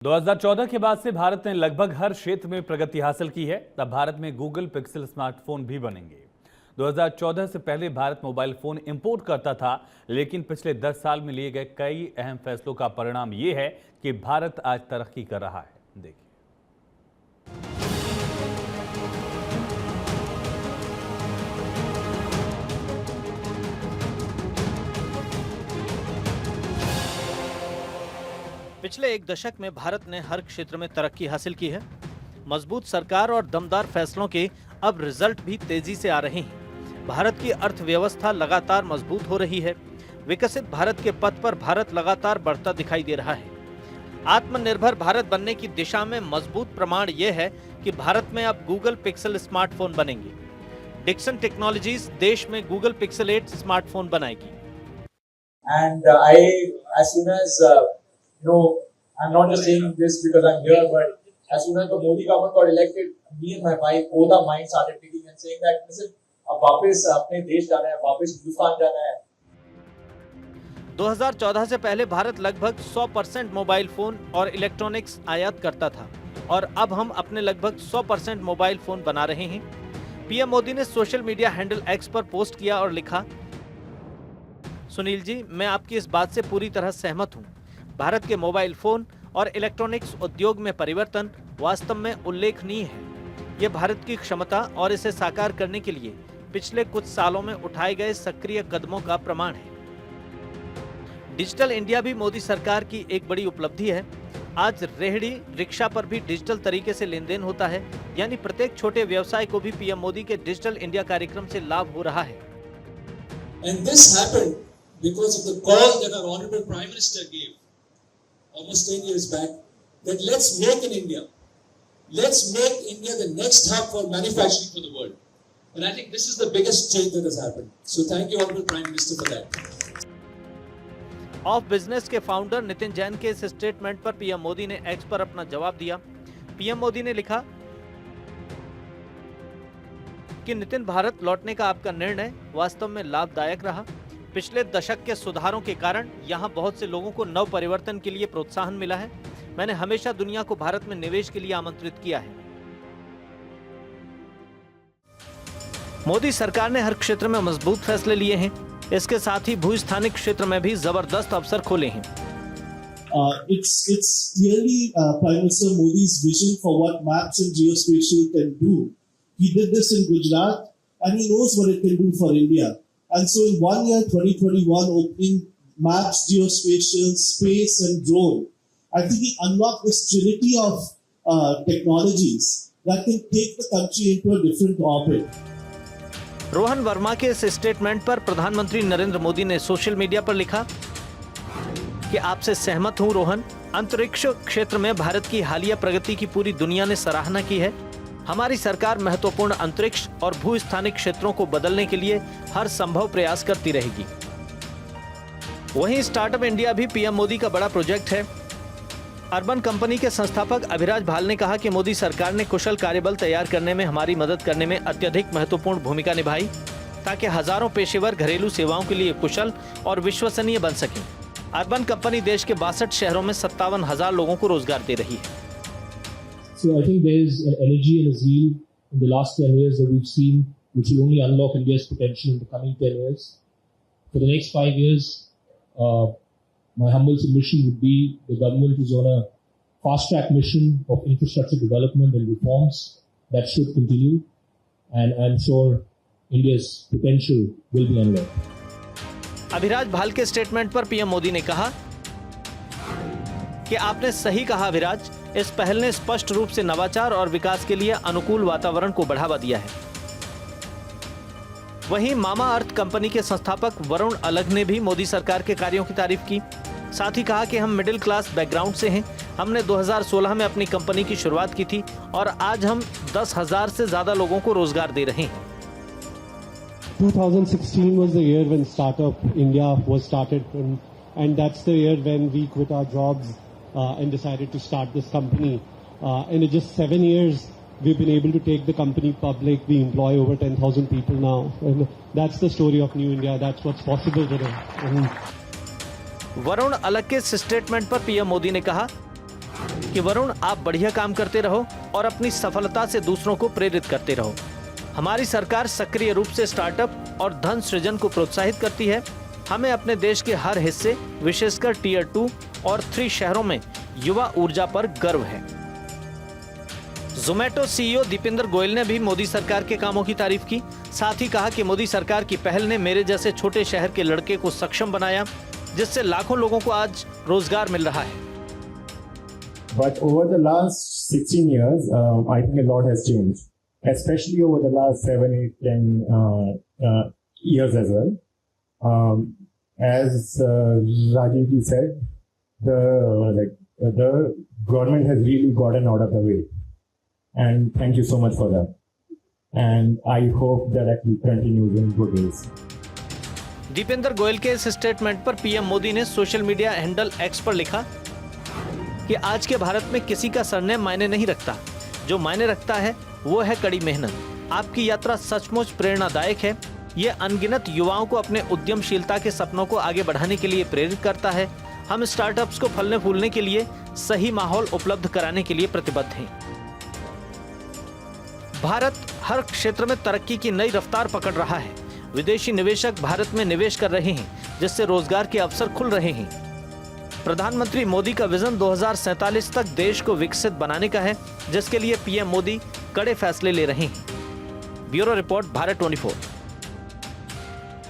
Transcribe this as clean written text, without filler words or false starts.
2014 के बाद से भारत ने लगभग हर क्षेत्र में प्रगति हासिल की है। तब भारत में गूगल पिक्सल स्मार्टफोन भी बनेंगे। 2014 से पहले भारत मोबाइल फोन इंपोर्ट करता था, लेकिन पिछले 10 साल में लिए गए कई अहम फैसलों का परिणाम ये है कि भारत आज तरक्की कर रहा है। देखिए। पिछले एक दशक में भारत ने हर क्षेत्र में तरक्की हासिल की है। मजबूत सरकार और दमदार फैसलों के अब रिजल्ट भी तेजी से आ रहे हैं। भारत की अर्थव्यवस्था लगातार मजबूत हो रही है। विकसित भारत के पथ पर भारत लगातार बढ़ता दिखाई दे रहा है। आत्मनिर्भर भारत बनने की दिशा में मजबूत प्रमाण यह है कि भारत में अब गूगल पिक्सल स्मार्टफोन बनेंगे। डिक्सन टेक्नोलॉजीज देश में गूगल पिक्सल 8 स्मार्टफोन बनाएगी। I'm not just saying this because I'm here, but as soon as the Modi government got elected, me and my wife, both our minds started thinking and saying that, listen, अब वापस अपने देश जाना है, वापस हिंदुस्तान जाना है। 2014 से पहले भारत लगभग 100% मोबाइल फोन और इलेक्ट्रॉनिक्स आयात करता था और अब हम अपने लगभग 100% मोबाइल फोन बना रहे हैं। पीएम मोदी ने सोशल मीडिया हैंडल एक्स पर पोस्ट किया और लिखा, सुनील जी, मैं आपकी इस बात से पूरी तरह सहमत हूँ। भारत के मोबाइल फोन और इलेक्ट्रॉनिक्स उद्योग में परिवर्तन वास्तव में उल्लेखनीय है। यह भारत की क्षमता और इसे साकार करने के लिए पिछले कुछ सालों में उठाए गए सक्रिय कदमों का प्रमाण है। डिजिटल इंडिया भी मोदी सरकार की एक बड़ी उपलब्धि है। आज रेहड़ी रिक्शा पर भी डिजिटल तरीके से लेन देन होता है, यानी प्रत्येक छोटे व्यवसाय को भी पीएम मोदी के डिजिटल इंडिया कार्यक्रम से लाभ हो रहा है। And this happened because of the call that our honorable Prime Minister gave almost 10 years back, that let's make in India. Let's make India the next hub for manufacturing for the world. And I think this is the biggest change that has happened. So thank you, Honorable Prime Minister, for that. Of business के founder Nitin Jain के इस statement पर PM Modi ने x पर अपना जवाब दिया। PM Modi ने लिखा कि नितिन, भारत लौटने का आपका निर्णय वास्तव में लाभदायक रहा। पिछले दशक के सुधारों के कारण यहाँ बहुत से लोगों को नव परिवर्तन के लिए प्रोत्साहन मिला है। मैंने हमेशा दुनिया को भारत में निवेश के लिए आमंत्रित किया है। मोदी सरकार ने हर क्षेत्र में मजबूत फैसले लिए हैं। इसके साथ ही भूस्थानिक क्षेत्र में भी जबरदस्त अवसर खोले हैं। It's clearly Prime Minister Modi's vision for what maps and geospatial can do. He did this in Gujarat and he knows what it can do for India. And so in 1 year, 2021, opening maps, geospatial, space and drone, I think he unlocked this trinity of technologies that can take the country into a different orbit. Rohan Verma के इस statement पर प्रधानमंत्री नरेंद्र मोदी ने social media पर लिखा कि आपसे सहमत हूं रोहन। अंतरिक्ष क्षेत्र में भारत की हालिया प्रगति की पूरी दुनिया ने सराहना की है। हमारी सरकार महत्वपूर्ण अंतरिक्ष और भूस्थानिक क्षेत्रों को बदलने के लिए हर संभव प्रयास करती रहेगी। वहीं स्टार्टअप इंडिया भी पीएम मोदी का बड़ा प्रोजेक्ट है। अर्बन कंपनी के संस्थापक अभिराज भाल ने कहा कि मोदी सरकार ने कुशल कार्यबल तैयार करने में हमारी मदद करने में अत्यधिक महत्वपूर्ण भूमिका निभाई, ताकि हजारों पेशेवर घरेलू सेवाओं के लिए कुशल और विश्वसनीय बन सकें। अर्बन कंपनी देश के 62 शहरों में 57,000 लोगों को रोजगार दे रही है। So I think there is an energy and a zeal in the last 10 years that we've seen, which will only unlock India's potential in the coming 10 years. For the next 5 years, my humble submission would be the government is on a fast-track mission of infrastructure development and reforms that should continue, and I'm sure India's potential will be unlocked. Abhiraj भाल के statement पर PM Modi ने कहा कि आपने सही कहा अभिराज, इस पहल ने स्पष्ट रूप से नवाचार और विकास के लिए अनुकूल वातावरण को बढ़ावा दिया है। वहीं मामा अर्थ कंपनी के संस्थापक वरुण अलग ने भी मोदी सरकार के कार्यों की तारीफ की। साथ ही कहा कि हम मिडिल क्लास बैकग्राउंड से हैं। हमने 2016 में अपनी कंपनी की शुरुआत की थी और आज हम 10,000 से ज्यादा लोगों को रोजगार दे रहे हैं। 2016 was the year when Startup India was started, and that's the year when we quit our jobs and decided to start this company. And in just 7 years, we've been able to take the company public. We employ over 10,000 people now, and that's the story of New India. That's what's possible today. Varun अलग के statement पर PM Modi ने कहा कि वरुण, आप बढ़िया काम करते रहो और अपनी सफलता से दूसरों को प्रेरित करते रहो। हमारी सरकार सक्रिय रूप से स्टार्टअप और धन सृजन को प्रोत्साहित करती है। हमें अपने देश के हर हिस्से, विशेषकर टियर 2 और 3 शहरों में युवा ऊर्जा पर गर्व है। ज़ोमैटो सीईओ दीपेंद्र गोयल ने भी मोदी सरकार के कामों की तारीफ की। साथ ही कहा कि मोदी सरकार की पहल ने मेरे जैसे छोटे शहर के लड़के को सक्षम बनाया, जिससे लाखों लोगों को आज रोजगार मिल रहा है। But over the last 16 years, I think a lot has changed, especially over the last 7, 8, 10 years as well. As Rajiv ji said, the government has really gotten out of the way, and thank you so much for that. And I hope that it continues in good ways. Dipendra Goyal के इस statement पर PM Modi ने social media handle x पर लिखा कि आज के भारत में किसी का सरनेम मायने नहीं रखता, जो मायने रखता है वो है कड़ी मेहनत। आपकी यात्रा सचमुच प्रेरणादायक है। ये अनगिनत युवाओं को अपने उद्यमशीलता के सपनों को आगे बढ़ाने के लिए प्रेरित करता है। हम स्टार्टअप्स को फलने फूलने के लिए सही माहौल उपलब्ध कराने के लिए प्रतिबद्ध हैं। भारत हर क्षेत्र में तरक्की की नई रफ्तार पकड़ रहा है। विदेशी निवेशक भारत में निवेश कर रहे हैं, जिससे रोजगार के अवसर खुल रहे हैं। प्रधानमंत्री मोदी का विजन 2047 तक देश को विकसित बनाने का है, जिसके लिए पीएम मोदी कड़े फैसले ले रहे हैं। Bureau report, Bharat 24।